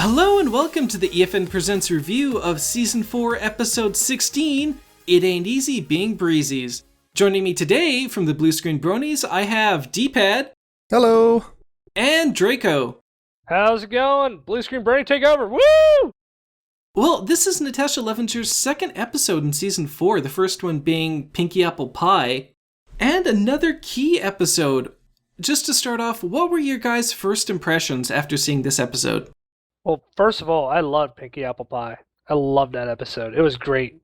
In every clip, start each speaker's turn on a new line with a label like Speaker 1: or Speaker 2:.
Speaker 1: Hello and welcome to the EFN Presents review of Season 4, Episode 16, It Ain't Easy Being Breezies. Joining me today from the Blue Screen Bronies, I have DPad.
Speaker 2: Hello.
Speaker 1: And Draco.
Speaker 3: How's it going? Blue Screen Brony, take over. Woo!
Speaker 1: Well, this is Natasha Levenger's second episode in Season 4, the first one being Pinky Apple Pie. And another key episode. Just to start off, what were your guys' first impressions after seeing this episode?
Speaker 3: Well, first of all, I loved Pinky Apple Pie. I loved that episode. It was great.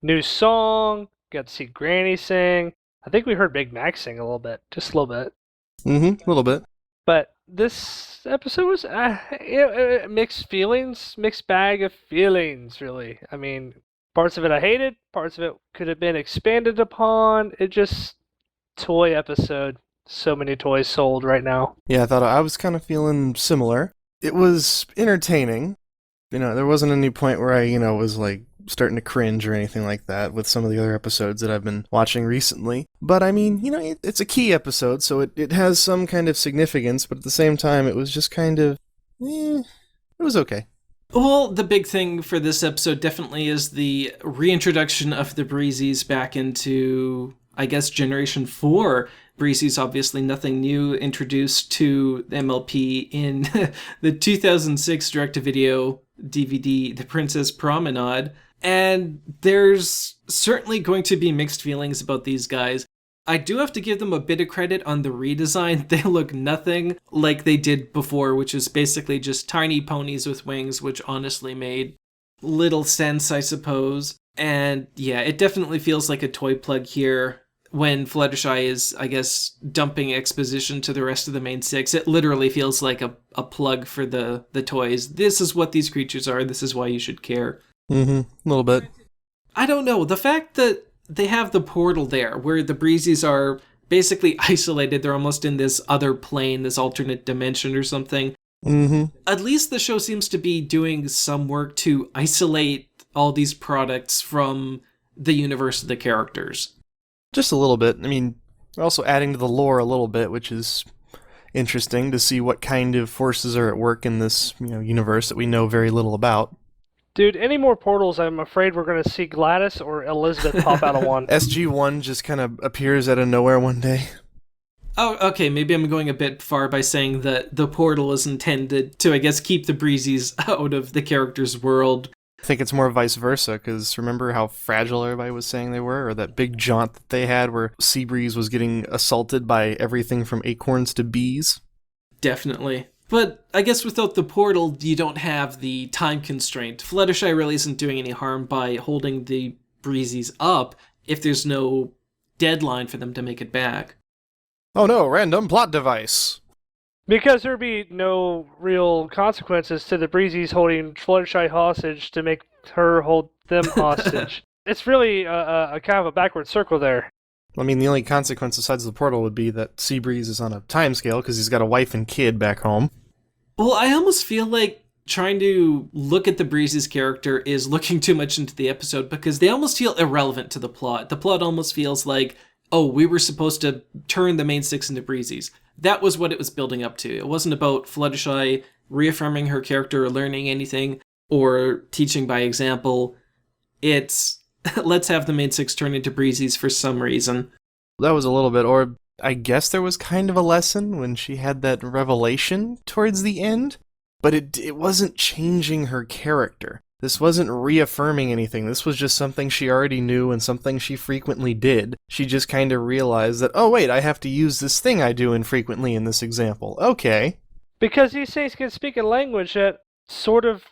Speaker 3: New song, got to see Granny sing. I think we heard Big Mac sing a little bit, just a little bit.
Speaker 2: A little bit.
Speaker 3: But this episode was mixed feelings, mixed bag of feelings, really. I mean, parts of it I hated, parts of it could have been expanded upon. It just, toy episode. So many toys sold right now.
Speaker 2: Yeah, I was kind of feeling similar. It was entertaining. There wasn't any point where I, was like starting to cringe or anything like that with some of the other episodes that I've been watching recently. But I mean, it's a key episode, so it has some kind of significance, but at the same time, it was just kind of, it was okay.
Speaker 1: Well, the big thing for this episode definitely is the reintroduction of the Breezies back into, I guess, Generation 4. Breezies, obviously nothing new, introduced to MLP in the 2006 direct-to-video DVD, The Princess Promenade. And there's certainly going to be mixed feelings about these guys. I do have to give them a bit of credit on the redesign. They look nothing like they did before, which is basically just tiny ponies with wings, which honestly made little sense, I suppose. And yeah, it definitely feels like a toy plug here. When Fluttershy is, I guess, dumping exposition to the rest of the main six, it literally feels like a plug for the toys. This is what these creatures are, this is why you should care.
Speaker 2: A little bit.
Speaker 1: I don't know, the fact that they have the portal there, where the Breezies are basically isolated, they're almost in this other plane, this alternate dimension or something. At least the show seems to be doing some work to isolate all these products from the universe of the characters.
Speaker 2: Just a little bit. I mean, we're also adding to the lore a little bit, which is interesting to see what kind of forces are at work in this, universe that we know very little about.
Speaker 3: Dude, any more portals, I'm afraid we're going to see Gladys or Elizabeth pop out of one.
Speaker 2: SG-1 just kind of appears out of nowhere one day.
Speaker 1: Oh, okay, maybe I'm going a bit far by saying that the portal is intended to, I guess, keep the Breezies out of the character's world.
Speaker 2: I think it's more vice versa, because remember how fragile everybody was saying they were? Or that big jaunt that they had where Seabreeze was getting assaulted by everything from acorns to bees?
Speaker 1: Definitely. But I guess without the portal, you don't have the time constraint. Fluttershy really isn't doing any harm by holding the Breezies up if there's no deadline for them to make it back.
Speaker 2: Oh no, random plot device!
Speaker 3: Because there'd be no real consequences to the Breezies holding Fluttershy hostage to make her hold them hostage. It's really a kind of a backward circle there.
Speaker 2: I mean, the only consequence besides the portal would be that Seabreeze is on a timescale because he's got a wife and kid back home.
Speaker 1: Well, I almost feel like trying to look at the Breezies character is looking too much into the episode because they almost feel irrelevant to the plot. The plot almost feels like, oh, we were supposed to turn the main six into Breezies. That was what it was building up to. It wasn't about Fluttershy reaffirming her character or learning anything or teaching by example. It's, let's have the main six turn into Breezies for some reason.
Speaker 2: That was a little bit, or I guess there was kind of a lesson when she had that revelation towards the end, but it wasn't changing her character. This wasn't reaffirming anything. This was just something she already knew and something she frequently did. She just kind of realized that, oh wait, I have to use this thing I do infrequently in this example. Okay.
Speaker 3: Because these things can speak a language that sort of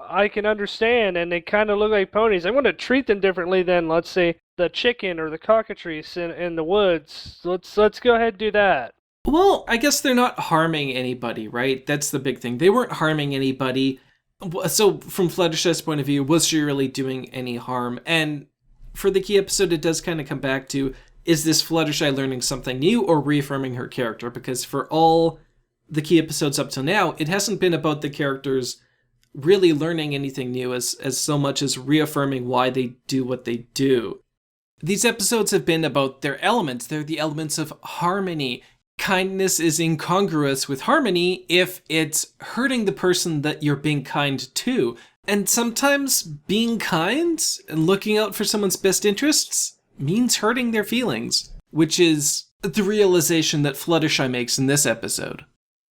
Speaker 3: I can understand, and they kind of look like ponies. I want to treat them differently than, let's say, the chicken or the cockatrice in the woods. Let's go ahead and do that.
Speaker 1: Well, I guess they're not harming anybody, right? That's the big thing. They weren't harming anybody. So, from Fluttershy's point of view, was she really doing any harm? And for the key episode, it does kind of come back to, is this Fluttershy learning something new or reaffirming her character? Because for all the key episodes up till now, it hasn't been about the characters really learning anything new as so much as reaffirming why they do what they do. These episodes have been about their elements. They're the elements of harmony. kindness is incongruous with harmony if it's hurting the person that you're being kind to. And sometimes being kind and looking out for someone's best interests means hurting their feelings, which is the realization that Fluttershy makes in this episode.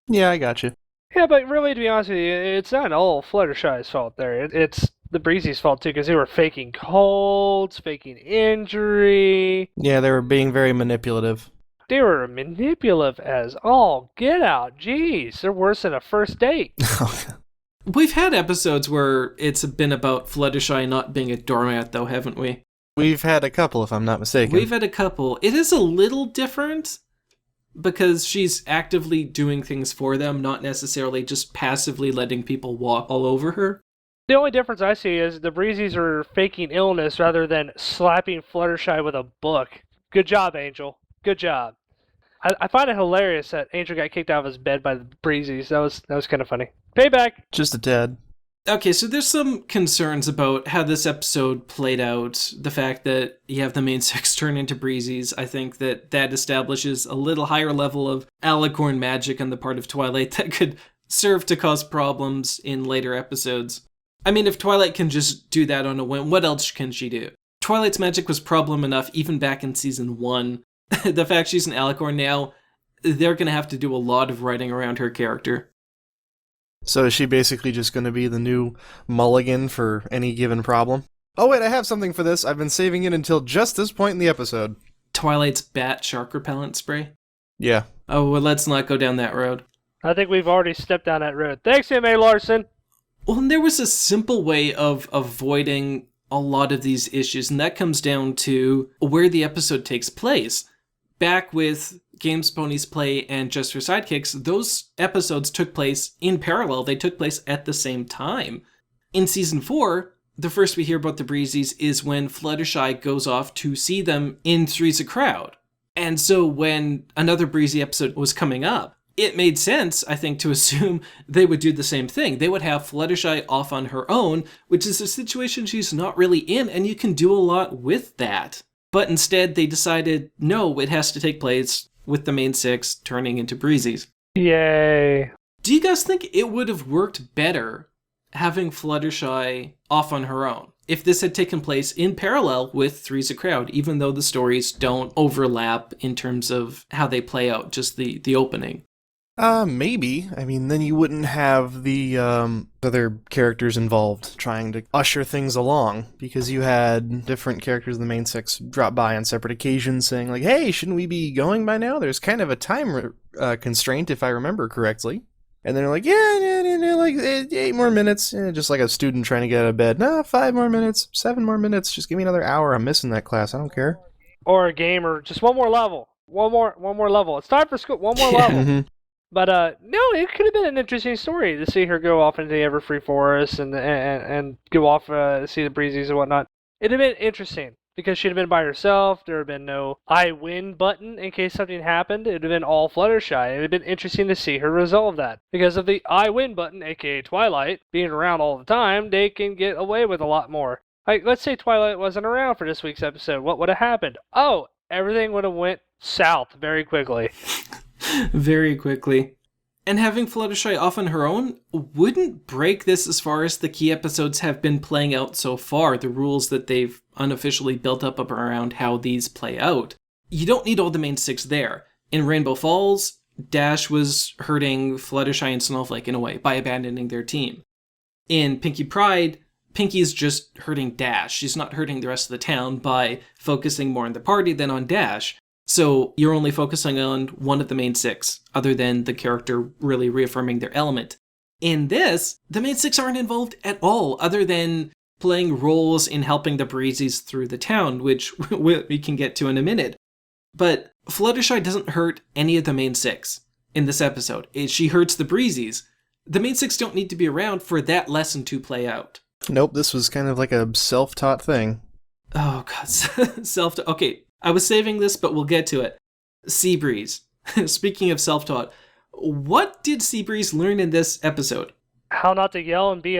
Speaker 2: Yeah, I got you.
Speaker 3: Yeah, but really, to be honest with you, it's not all Fluttershy's fault there. It's the Breezies' fault, too, because they were faking colds, faking injury.
Speaker 2: Yeah, they were being very manipulative.
Speaker 3: They were manipulative as all get out. Jeez, they're worse than a first date.
Speaker 1: We've had episodes where it's been about Fluttershy not being a doormat, though, haven't we?
Speaker 2: We've had a couple, if I'm not mistaken.
Speaker 1: We've had a couple. It is a little different because she's actively doing things for them, not necessarily just passively letting people walk all over her.
Speaker 3: The only difference I see is the Breezies are faking illness rather than slapping Fluttershy with a book. Good job, Angel. Good job. I find it hilarious that Angel got kicked out of his bed by the Breezies. That was kind of funny. Payback!
Speaker 2: Just a tad.
Speaker 1: Okay, so there's some concerns about how this episode played out. The fact that you have the main six turn into Breezies, I think that establishes a little higher level of alicorn magic on the part of Twilight that could serve to cause problems in later episodes. I mean, if Twilight can just do that on a whim, what else can she do? Twilight's magic was problem enough even back in season 1. The fact she's an alicorn now, they're going to have to do a lot of writing around her character.
Speaker 2: So is she basically just going to be the new mulligan for any given problem? Oh wait, I have something for this. I've been saving it until just this point in the episode.
Speaker 1: Twilight's bat shark repellent spray?
Speaker 2: Yeah.
Speaker 1: Oh, well, let's not go down that road.
Speaker 3: I think we've already stepped down that road. Thanks, M.A. Larson!
Speaker 1: Well, and there was a simple way of avoiding a lot of these issues, and that comes down to where the episode takes place. Back with Games, Ponies, Play, and Just for Sidekicks, those episodes took place in parallel. They took place at the same time. In Season 4, the first we hear about the Breezies is when Fluttershy goes off to see them in Three's a Crowd. And so when another Breezy episode was coming up, it made sense, I think, to assume they would do the same thing. They would have Fluttershy off on her own, which is a situation she's not really in, and you can do a lot with that. But instead, they decided, no, it has to take place with the main six turning into Breezies.
Speaker 3: Yay.
Speaker 1: Do you guys think it would have worked better having Fluttershy off on her own if this had taken place in parallel with Three's a Crowd, even though the stories don't overlap in terms of how they play out, just the opening?
Speaker 2: Maybe. I mean, then you wouldn't have the other characters involved trying to usher things along, because you had different characters in the main six drop by on separate occasions saying, like, hey, shouldn't we be going by now? There's kind of a time constraint, if I remember correctly. And they're like, yeah, like 8 more minutes. Just like a student trying to get out of bed. No, 5 more minutes, 7 more minutes. Just give me another hour. I'm missing that class. I don't care.
Speaker 3: Or a game, or just one more level. One more level. It's time for school. One more level.
Speaker 2: Mm-hmm.
Speaker 3: But no, it could have been an interesting story to see her go off into the Everfree forest and go off see the Breezies and whatnot. It'd have been interesting because she'd have been by herself. There would have been no I win button in case something happened. It would have been all Fluttershy. It would have been interesting to see her resolve that. Because of the I win button, aka Twilight, being around all the time, they can get away with a lot more. Like, let's say Twilight wasn't around for this week's episode. What would have happened? Oh, everything would have went south very quickly.
Speaker 1: Very quickly. And having Fluttershy off on her own wouldn't break this as far as the key episodes have been playing out so far, the rules that they've unofficially built up around how these play out. You don't need all the main six there. In Rainbow Falls, Dash was hurting Fluttershy and Snowflake in a way by abandoning their team. In Pinkie Pride, Pinkie's just hurting Dash. She's not hurting the rest of the town by focusing more on the party than on Dash. So you're only focusing on one of the main six, other than the character really reaffirming their element. In this, the main six aren't involved at all, other than playing roles in helping the Breezies through the town, which we can get to in a minute. But Fluttershy doesn't hurt any of the main six in this episode. She hurts the Breezies. The main six don't need to be around for that lesson to play out.
Speaker 2: Nope, this was kind of like a self-taught thing.
Speaker 1: Oh, God. Self-taught. Okay. I was saving this, but we'll get to it. Seabreeze. Speaking of self-taught, what did Seabreeze learn in this episode?
Speaker 3: How not to yell and be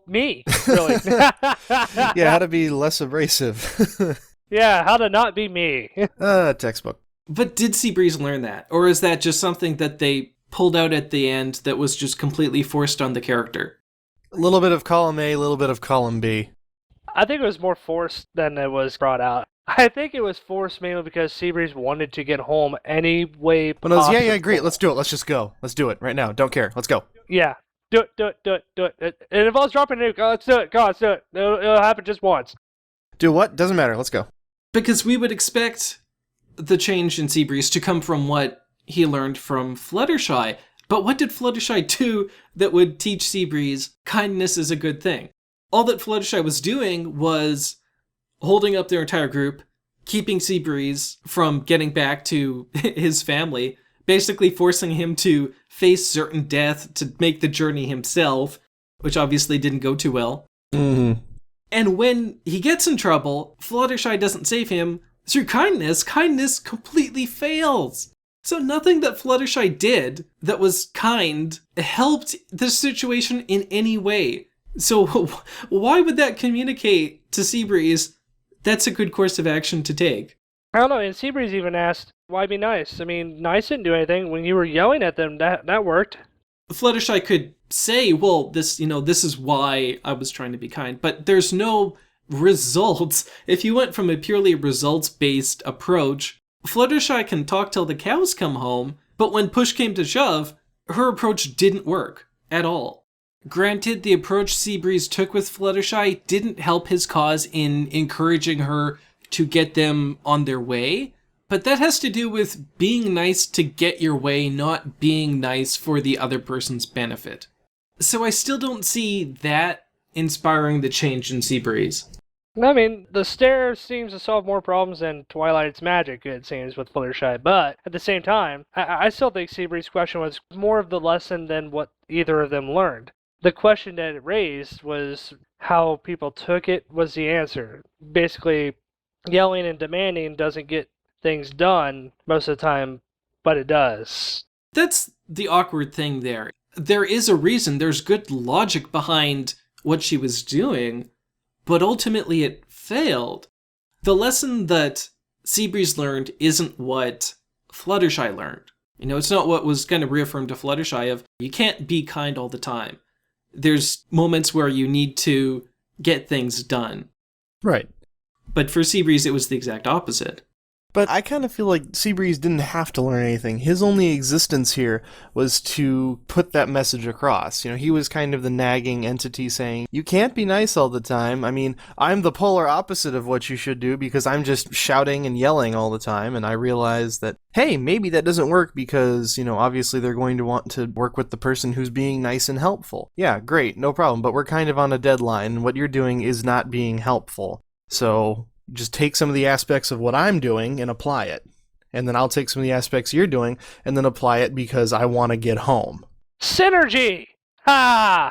Speaker 3: me, really.
Speaker 2: Yeah, how to be less abrasive.
Speaker 3: Yeah, how to not be me.
Speaker 2: Textbook.
Speaker 1: But did Seabreeze learn that? Or is that just something that they pulled out at the end that was just completely forced on the character?
Speaker 2: A little bit of column A, a little bit of column B.
Speaker 3: I think it was more forced than it was brought out. I think it was forced mainly because Seabreeze wanted to get home any way
Speaker 2: But I was,
Speaker 3: possible.
Speaker 2: yeah, great, let's do it, let's just go. Let's do it right now, don't care, let's go.
Speaker 3: Yeah. Do it. It involves dropping a nuke. Oh, let's do it. God, let's do it. It'll happen just once.
Speaker 2: Do what? Doesn't matter, let's go.
Speaker 1: Because we would expect the change in Seabreeze to come from what he learned from Fluttershy. But what did Fluttershy do that would teach Seabreeze kindness is a good thing? All that Fluttershy was doing was holding up their entire group, keeping Seabreeze from getting back to his family, basically forcing him to face certain death to make the journey himself, which obviously didn't go too well.
Speaker 2: Mm-hmm.
Speaker 1: And when he gets in trouble, Fluttershy doesn't save him through kindness. Kindness completely fails. So nothing that Fluttershy did that was kind helped the situation in any way. So why would that communicate to Seabreeze that's a good course of action to take?
Speaker 3: I don't know, and Seabreeze even asked, why be nice? I mean, nice didn't do anything. When you were yelling at them, that worked.
Speaker 1: Fluttershy could say, well, this is why I was trying to be kind, but there's no results. If you went from a purely results-based approach, Fluttershy can talk till the cows come home, but when push came to shove, her approach didn't work at all. Granted, the approach Seabreeze took with Fluttershy didn't help his cause in encouraging her to get them on their way, but that has to do with being nice to get your way, not being nice for the other person's benefit. So I still don't see that inspiring the change in Seabreeze.
Speaker 3: I mean, the stare seems to solve more problems than Twilight's magic, it seems, with Fluttershy, but at the same time, I still think Seabreeze's question was more of the lesson than what either of them learned. The question that it raised was how people took it was the answer. Basically, yelling and demanding doesn't get things done most of the time, but it does.
Speaker 1: That's the awkward thing there. There is a reason, there's good logic behind what she was doing, but ultimately it failed. The lesson that Seabreeze learned isn't what Fluttershy learned. It's not what was kind of reaffirmed to Fluttershy of, you can't be kind all the time. There's moments where you need to get things done.
Speaker 2: Right.
Speaker 1: But for Seabreeze, it was the exact opposite.
Speaker 2: But I kind of feel like Seabreeze didn't have to learn anything. His only existence here was to put that message across. He was kind of the nagging entity saying, you can't be nice all the time. I mean, I'm the polar opposite of what you should do because I'm just shouting and yelling all the time. And I realized that, hey, maybe that doesn't work because, obviously they're going to want to work with the person who's being nice and helpful. Yeah, great, no problem. But we're kind of on a deadline and what you're doing is not being helpful. So just take some of the aspects of what I'm doing and apply it. And then I'll take some of the aspects you're doing and then apply it because I want to get home.
Speaker 3: Synergy! Ha!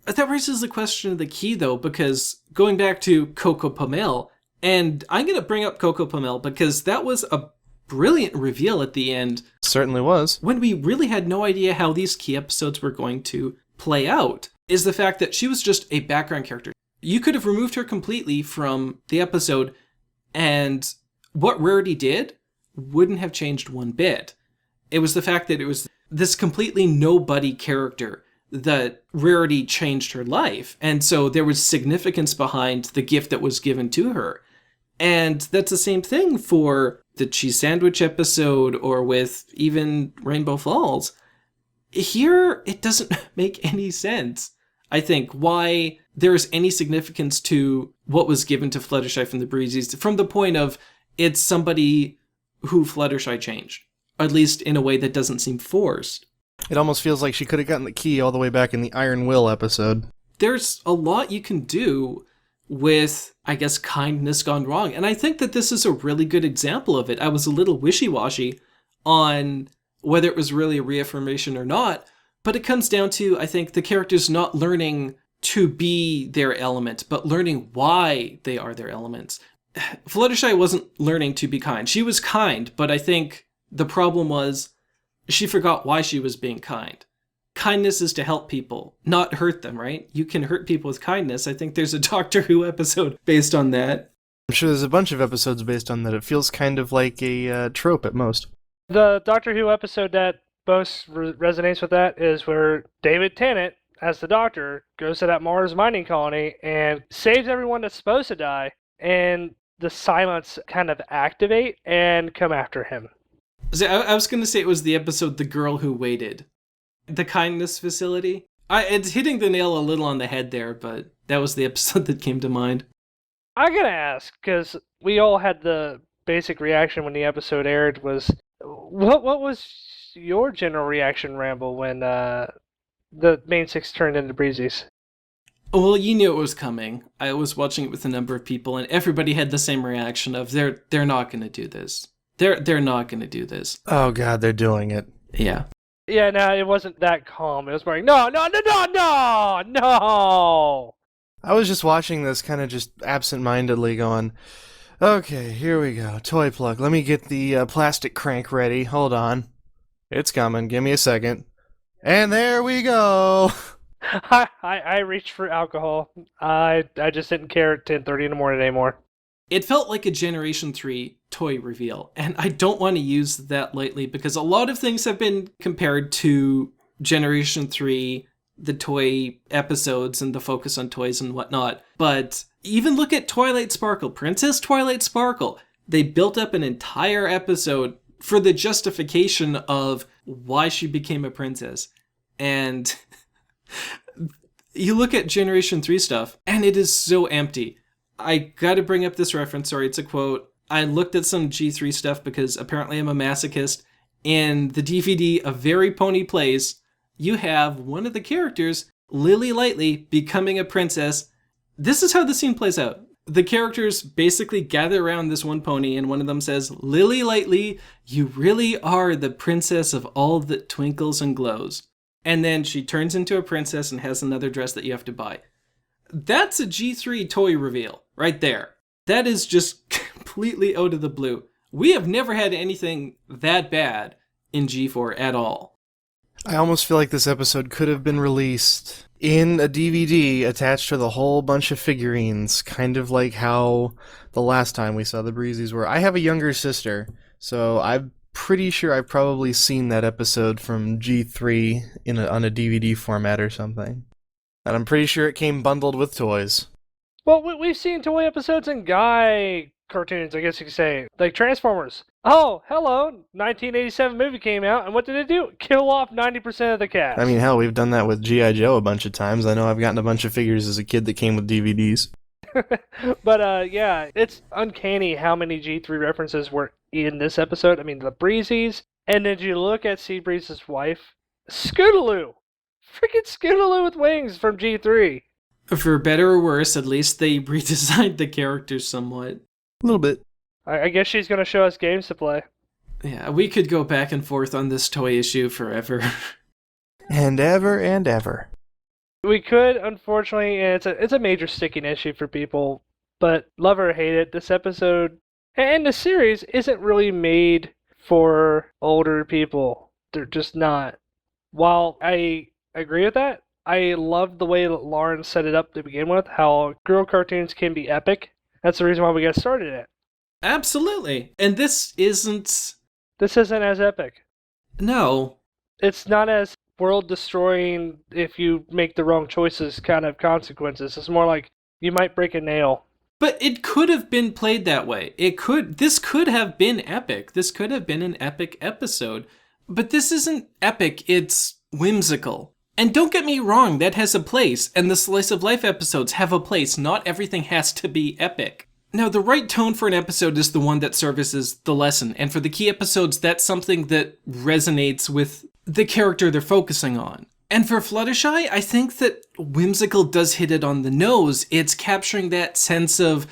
Speaker 1: That raises the question of the key, though, because going back to Coco Pomel, and I'm going to bring up Coco Pomel because that was a brilliant reveal at the end.
Speaker 2: Certainly was.
Speaker 1: When we really had no idea how these key episodes were going to play out, is the fact that she was just a background character. You could have removed her completely from the episode, and what Rarity did wouldn't have changed one bit. It was the fact that it was this completely nobody character that Rarity changed her life. And so there was significance behind the gift that was given to her. And that's the same thing for the cheese sandwich episode or with even Rainbow Falls. Here, it doesn't make any sense, I think, why there's any significance to what was given to Fluttershy from the Breezies, from the point of it's somebody who Fluttershy changed, at least in a way that doesn't seem forced.
Speaker 2: It almost feels like she could have gotten the key all the way back in the Iron Will episode.
Speaker 1: There's a lot you can do with, I guess, kindness gone wrong, and I think that this is a really good example of it. I was a little wishy-washy on whether it was really a reaffirmation or not, but it comes down to, I think, the characters not learning to be their element, but learning why they are their elements. Fluttershy wasn't learning to be kind. She was kind, but I think the problem was she forgot why she was being kind. Kindness is to help people, not hurt them, right? You can hurt people with kindness. I think there's a Doctor Who episode based on that.
Speaker 2: I'm sure there's a bunch of episodes based on that. It feels kind of like a trope at most.
Speaker 3: The Doctor Who episode that most resonates with that is where David Tennant, as the Doctor, goes to that Mars mining colony and saves everyone that's supposed to die, and the Silence kind of activate and come after him.
Speaker 1: See, I was going to say it was the episode The Girl Who Waited. The Kindness Facility. It's hitting the nail a little on the head there, but that was the episode that came to mind.
Speaker 3: I gotta ask, because we all had the basic reaction when the episode aired, was what was your general reaction, Ramble, when the main six turned into Breezies?
Speaker 1: Well, you knew it was coming. I was watching it with a number of people, and everybody had the same reaction of they're not going to do this. They're not going to do this.
Speaker 2: Oh god, they're doing it.
Speaker 1: Yeah.
Speaker 3: Yeah, no, it wasn't that calm. It was more like, no.
Speaker 2: I was just watching this kind of just absent-mindedly going, okay, here we go. Toy plug. Let me get the plastic crank ready. Hold on. It's coming. Give me a second. And there we go.
Speaker 3: I reached for alcohol. I just didn't care at 10:30 in the morning anymore.
Speaker 1: It felt like a Generation 3 toy reveal, and I don't want to use that lightly because a lot of things have been compared to Generation 3, the toy episodes and the focus on toys and whatnot. But even look at Twilight Sparkle, Princess Twilight Sparkle. They built up an entire episode for the justification of why she became a princess. And you look at Generation 3 stuff, and it is so empty. I gotta bring up this reference, sorry, it's a quote. I looked at some G3 stuff because apparently I'm a masochist. In the DVD A Very Pony Plays, you have one of the characters, Lily Lightly, becoming a princess. This is how the scene plays out. The characters basically gather around this one pony, and one of them says, Lily Lightly, you really are the princess of all that twinkles and glows. And then she turns into a princess and has another dress that you have to buy. That's a G3 toy reveal, right there. That is just completely out of the blue. We have never had anything that bad in G4 at all.
Speaker 2: I almost feel like this episode could have been released in a DVD attached to the whole bunch of figurines, kind of like how the last time we saw the Breezies were. I have a younger sister, so I'm pretty sure I've probably seen that episode from G3 on a DVD format or something. And I'm pretty sure it came bundled with toys.
Speaker 3: Well, we've seen toy episodes in guy cartoons, I guess you could say, like Transformers. Oh, hello, 1987 movie came out, and what did it do? Kill off 90% of the cast.
Speaker 2: I mean, hell, we've done that with G.I. Joe a bunch of times. I know I've gotten a bunch of figures as a kid that came with DVDs.
Speaker 3: But, yeah, it's uncanny how many G3 references were in this episode. I mean, the Breezies, and then you look at Seabreeze's wife, Scootaloo! Freaking Scootaloo with wings from G3.
Speaker 1: For better or worse, at least they redesigned the characters somewhat.
Speaker 2: A little bit.
Speaker 3: I guess she's going to show us games to play.
Speaker 1: Yeah, we could go back and forth on this toy issue forever.
Speaker 2: And ever and ever.
Speaker 3: We could, unfortunately, and it's a major sticking issue for people, but love or hate it, this episode and the series isn't really made for older people. They're just not. While I agree with that, I love the way that Lauren set it up to begin with, how girl cartoons can be epic. That's the reason why we got started it.
Speaker 1: Absolutely. And this isn't
Speaker 3: as epic.
Speaker 1: No.
Speaker 3: It's not as world-destroying if you make the wrong choices kind of consequences. It's more like you might break a nail.
Speaker 1: But it could have been played that way. This could have been epic. This could have been an epic episode. But this isn't epic, it's whimsical. And don't get me wrong, that has a place, and the slice of life episodes have a place. Not everything has to be epic. Now, the right tone for an episode is the one that services the lesson, and for the key episodes, that's something that resonates with the character they're focusing on. And for Fluttershy, I think that whimsical does hit it on the nose. It's capturing that sense of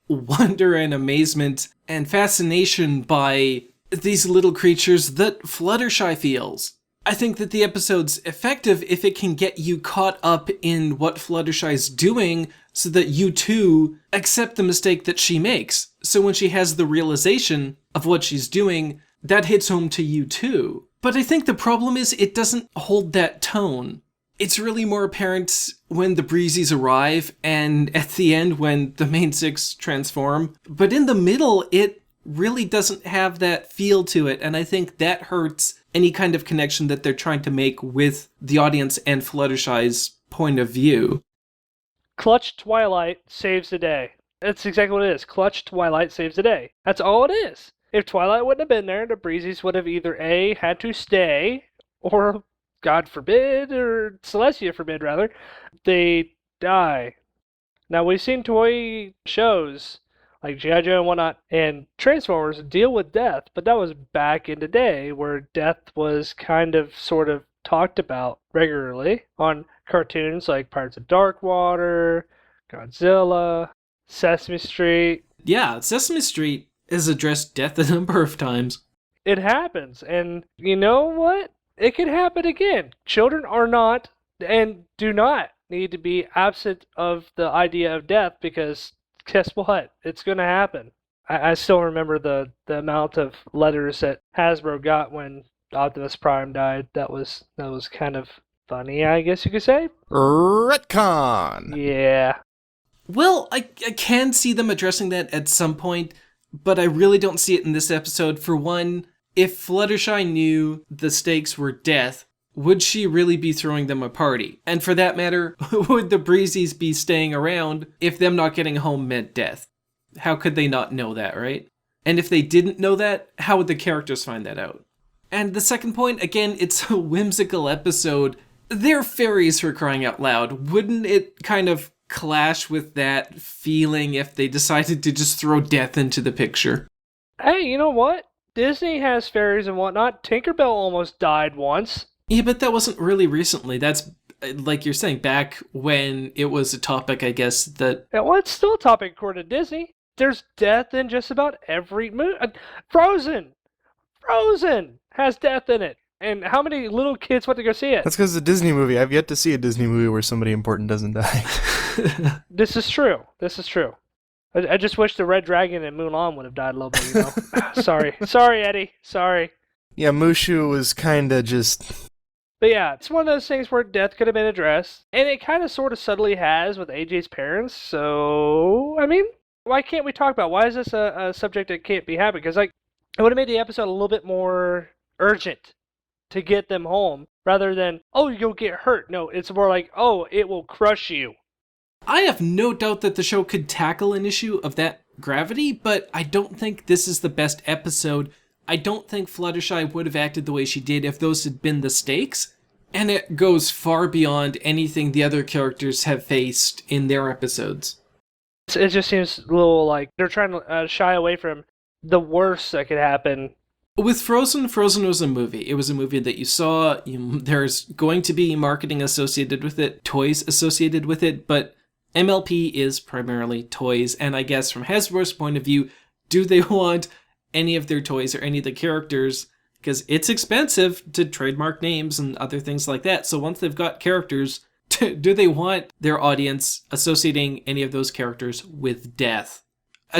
Speaker 1: wonder and amazement and fascination by these little creatures that Fluttershy feels. I think that the episode's effective if it can get you caught up in what Fluttershy's doing so that you too accept the mistake that she makes. So when she has the realization of what she's doing, that hits home to you too. But I think the problem is it doesn't hold that tone. It's really more apparent when the Breezies arrive and at the end when the main six transform. But in the middle, it really doesn't have that feel to it. And I think that hurts any kind of connection that they're trying to make with the audience and Fluttershy's point of view.
Speaker 3: Clutch Twilight saves the day. That's exactly what it is. Clutch Twilight saves the day. That's all it is. If Twilight wouldn't have been there, the Breezies would have either A, had to stay, or God forbid, or Celestia forbid, rather, they die. Now, we've seen toy shows like G.I. Joe and whatnot, and Transformers deal with death, but that was back in the day where death was kind of sort of talked about regularly on cartoons like Pirates of Darkwater, Godzilla, Sesame Street.
Speaker 1: Yeah, Sesame Street has addressed death a number of times.
Speaker 3: It happens, and you know what? It can happen again. Children are not and do not need to be absent of the idea of death because guess what? It's going to happen. I still remember the amount of letters that Hasbro got when Optimus Prime died. That was kind of funny, I guess you could say.
Speaker 2: Retcon!
Speaker 3: Yeah.
Speaker 1: Well, I can see them addressing that at some point, but I really don't see it in this episode. For one, if Fluttershy knew the stakes were death, would she really be throwing them a party? And for that matter, would the Breezies be staying around if them not getting home meant death? How could they not know that, right? And if they didn't know that, how would the characters find that out? And the second point, again, it's a whimsical episode. They're fairies, for crying out loud. Wouldn't it kind of clash with that feeling if they decided to just throw death into the picture?
Speaker 3: Hey, you know what? Disney has fairies and whatnot. Tinkerbell almost died once.
Speaker 1: Yeah, but that wasn't really recently. That's, like you're saying, back when it was a topic, I guess, that...
Speaker 3: Yeah, well, it's still a topic according to Disney. There's death in just about every movie. Frozen has death in it. And how many little kids went to go see it?
Speaker 2: That's because it's a Disney movie. I've yet to see a Disney movie where somebody important doesn't die.
Speaker 3: This is true. I just wish the Red Dragon and Mulan would have died a little bit, you know? Sorry, Eddie. Sorry.
Speaker 2: Yeah, Mushu was kinda just...
Speaker 3: But yeah, it's one of those things where death could have been addressed. And it kind of sort of subtly has with AJ's parents. So, I mean, why can't we talk about it? Why is this a subject that can't be happening? Because, like, it would have made the episode a little bit more urgent to get them home rather than, oh, you'll get hurt. No, it's more like, oh, it will crush you.
Speaker 1: I have no doubt that the show could tackle an issue of that gravity, but I don't think this is the best episode. I don't think Fluttershy would have acted the way she did if those had been the stakes, and it goes far beyond anything the other characters have faced in their episodes.
Speaker 3: It just seems a little like they're trying to shy away from the worst that could happen.
Speaker 1: With Frozen was a movie. It was a movie that you saw. There's going to be marketing associated with it, toys associated with it, but MLP is primarily toys, and I guess from Hasbro's point of view, do they want any of their toys or any of the characters? Because it's expensive to trademark names and other things like that, so once they've got characters, do they want their audience associating any of those characters with death?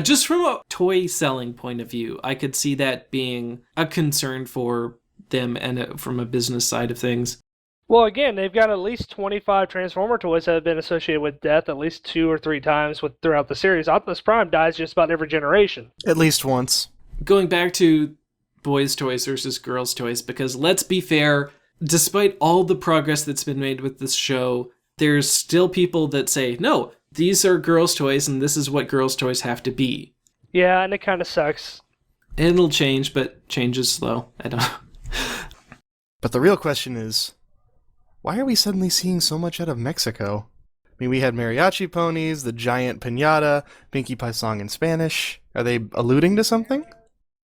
Speaker 1: Just from a toy selling point of view, I could see that being a concern for them and from a business side of things.
Speaker 3: Well, again, they've got at least 25 Transformer toys that have been associated with death at least 2 or 3 times throughout the series. Optimus Prime dies just about every generation.
Speaker 2: At least once.
Speaker 1: Going back to boys' toys versus girls' toys, because let's be fair, despite all the progress that's been made with this show, there's still people that say, no, these are girls' toys and this is what girls' toys have to be.
Speaker 3: Yeah, and it kind of sucks.
Speaker 1: It'll change, but change is slow. I don't know.
Speaker 2: But the real question is, why are we suddenly seeing so much out of Mexico? I mean, we had mariachi ponies, the giant piñata, Pinkie Pie song in Spanish. Are they alluding to something?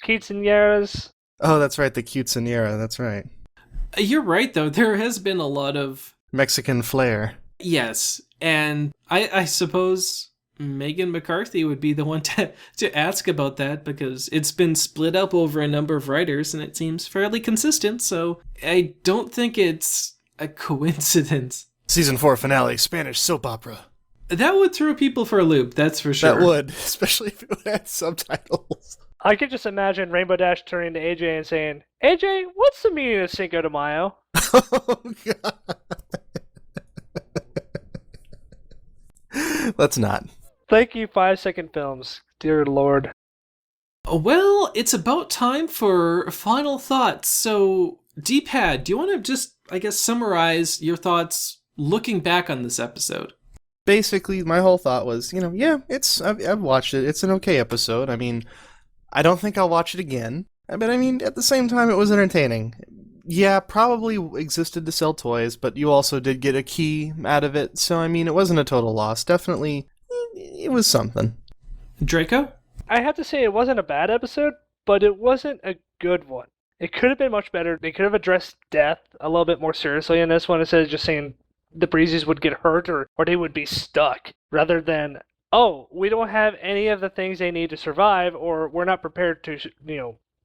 Speaker 3: Quinceañeras.
Speaker 2: Oh, that's right, the quinceañera, that's right.
Speaker 1: You're right, though. There has been a lot of...
Speaker 2: Mexican flair.
Speaker 1: Yes, and I suppose Megan McCarthy would be the one to ask about that, because it's been split up over a number of writers, and it seems fairly consistent, so I don't think it's a coincidence.
Speaker 2: Season 4 finale, Spanish soap opera.
Speaker 1: That would throw people for a loop, that's for sure.
Speaker 2: That would, especially if it had subtitles.
Speaker 3: I could just imagine Rainbow Dash turning to AJ and saying, AJ, what's the meaning of Cinco de Mayo?
Speaker 2: Oh, God. Let's not.
Speaker 3: Thank you, 5-second films. Dear Lord.
Speaker 1: Well, it's about time for final thoughts. So, DPad, do you want to just, I guess, summarize your thoughts looking back on this episode?
Speaker 2: Basically, my whole thought was, I've watched it. It's an okay episode. I mean, I don't think I'll watch it again. But I mean, at the same time, it was entertaining. Yeah, probably existed to sell toys, but you also did get a key out of it, so I mean, it wasn't a total loss. Definitely, it was something.
Speaker 1: Draco?
Speaker 3: I have to say it wasn't a bad episode, but it wasn't a good one. It could have been much better. They could have addressed death a little bit more seriously in this one instead of just saying the Breezies would get hurt or they would be stuck, rather than, oh, we don't have any of the things they need to survive, or we're not prepared to,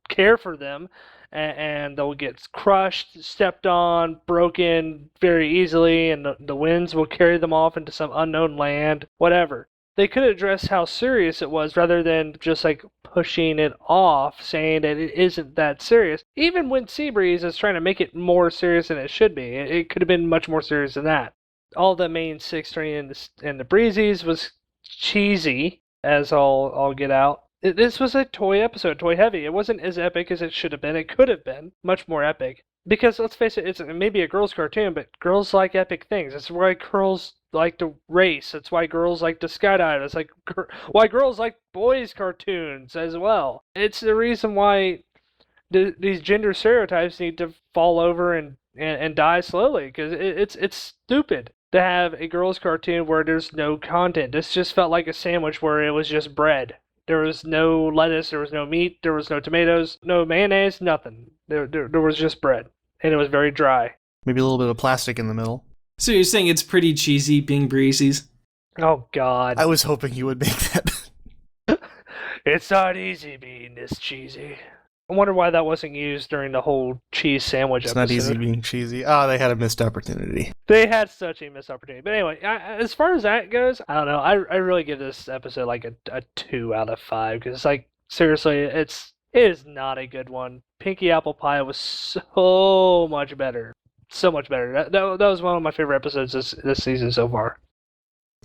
Speaker 3: care for them, and they'll get crushed, stepped on, broken very easily, and the winds will carry them off into some unknown land, whatever. They could address how serious it was rather than just like pushing it off, saying that it isn't that serious. Even when Seabreeze is trying to make it more serious than it should be, it could have been much more serious than that. All the main six turning in the Breezies was cheesy, as I'll get out. This was a toy episode, toy heavy. It wasn't as epic as it should have been. It could have been much more epic. Because, let's face it, it's maybe a girls' cartoon, but girls like epic things. That's why girls like to race. That's why girls like to skydive. That's like why girls like boys' cartoons as well. It's the reason why these gender stereotypes need to fall over and die slowly. Because it's stupid to have a girls' cartoon where there's no content. This just felt like a sandwich where it was just bread. There was no lettuce, there was no meat, there was no tomatoes, no mayonnaise, nothing. There was just bread, and it was very dry.
Speaker 2: Maybe a little bit of plastic in the middle.
Speaker 1: So you're saying it's pretty cheesy being Breezies?
Speaker 3: Oh, God.
Speaker 2: I was hoping you would make that.
Speaker 3: It's not easy being this cheesy. I wonder why that wasn't used during the whole cheese sandwich episode.
Speaker 2: It's not easy being cheesy. Oh, they had a missed opportunity.
Speaker 3: They had such a missed opportunity. But anyway, as far as that goes, I don't know. I really give this episode like a 2 out of 5. Because it's like, seriously, it is not a good one. Pinky Apple Pie was so much better. So much better. That was one of my favorite episodes this season so far.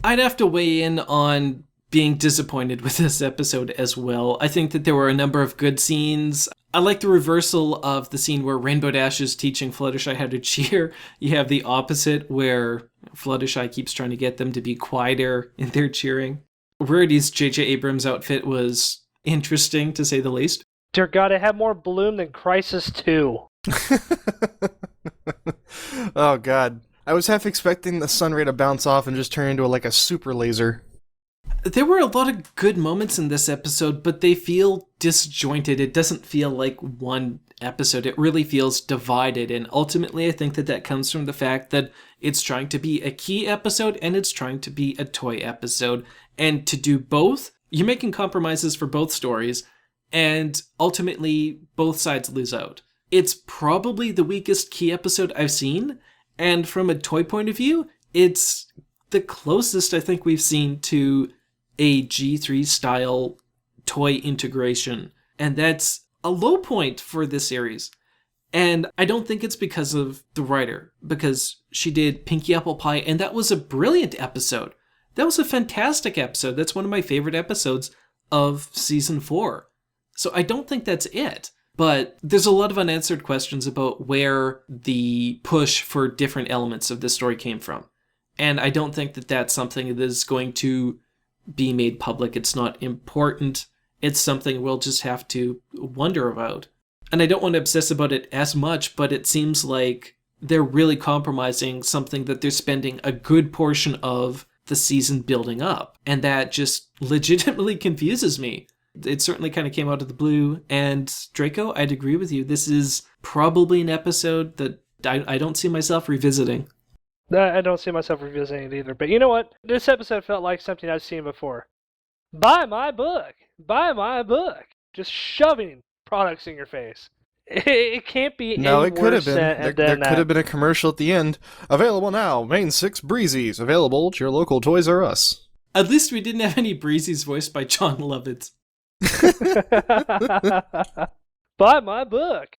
Speaker 1: I'd have to weigh in on being disappointed with this episode as well. I think that there were a number of good scenes. I like the reversal of the scene where Rainbow Dash is teaching Fluttershy how to cheer. You have the opposite where Fluttershy keeps trying to get them to be quieter in their cheering. Rarity's J.J. Abrams outfit was interesting, to say the least.
Speaker 3: Dear God, it had more bloom than Crisis 2.
Speaker 2: Oh, God. I was half expecting the sun ray to bounce off and just turn into a super laser.
Speaker 1: There were a lot of good moments in this episode, but they feel disjointed. It doesn't feel like one episode. It really feels divided, and ultimately I think that comes from the fact that it's trying to be a key episode and it's trying to be a toy episode. And to do both, you're making compromises for both stories, and ultimately both sides lose out. It's probably the weakest key episode I've seen, and from a toy point of view, it's the closest I think we've seen to a G3 style toy integration. And that's a low point for this series. And I don't think it's because of the writer, because she did Pinky Apple Pie, and that was a brilliant episode. That was a fantastic episode. That's one of my favorite episodes of season 4. So I don't think that's it. But there's a lot of unanswered questions about where the push for different elements of this story came from. And I don't think that that's something that is going to be made public. It's not important. It's something we'll just have to wonder about. And I don't want to obsess about it as much, but it seems like they're really compromising something that they're spending a good portion of the season building up. And that just legitimately confuses me. It certainly kind of came out of the blue. And Draco, I'd agree with you. This is probably an episode that I don't see myself revisiting.
Speaker 3: I don't see myself revisiting it either. But you know what? This episode felt like something I've seen before. Buy my book! Buy my book! Just shoving products in your face. It can't be
Speaker 2: No,
Speaker 3: any
Speaker 2: it could have
Speaker 3: worse
Speaker 2: been.
Speaker 3: than
Speaker 2: There
Speaker 3: that.
Speaker 2: could have been a commercial at the end. Available now, main 6 Breezies. Available at your local Toys R Us.
Speaker 1: At least we didn't have any Breezies voiced by John Lovitz.
Speaker 3: Buy my book!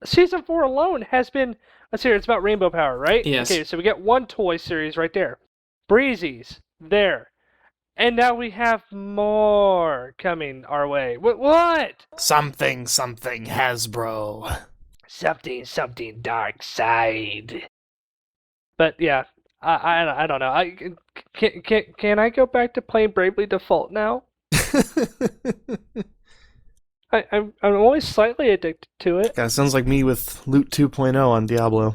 Speaker 3: Season 4 alone has been... Let's hear, it's about Rainbow Power, right?
Speaker 1: Yes.
Speaker 3: Okay, so we get one toy series right there. Breezies. there. And now we have more coming our way. What?
Speaker 2: Something Hasbro.
Speaker 3: Something dark side. But yeah, I don't know. Can I go back to playing Bravely Default now? I'm only slightly addicted to it.
Speaker 2: Yeah, sounds like me with Loot 2.0 on Diablo.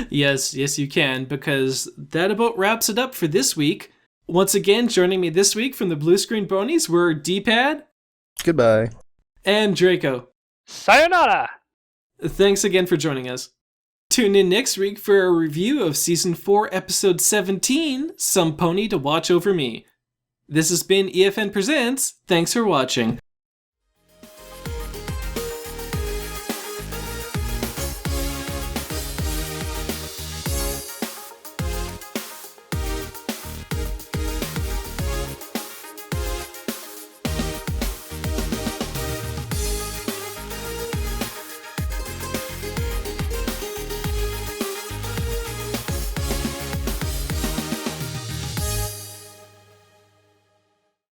Speaker 1: Yes, you can, because that about wraps it up for this week. Once again, joining me this week from the Blue Screen Bonies were DPad.
Speaker 2: Goodbye.
Speaker 1: And Draco.
Speaker 3: Sayonara!
Speaker 1: Thanks again for joining us. Tune in next week for a review of Season 4, Episode 17, Some Pony to Watch Over Me. This has been EFN Presents. Thanks for watching.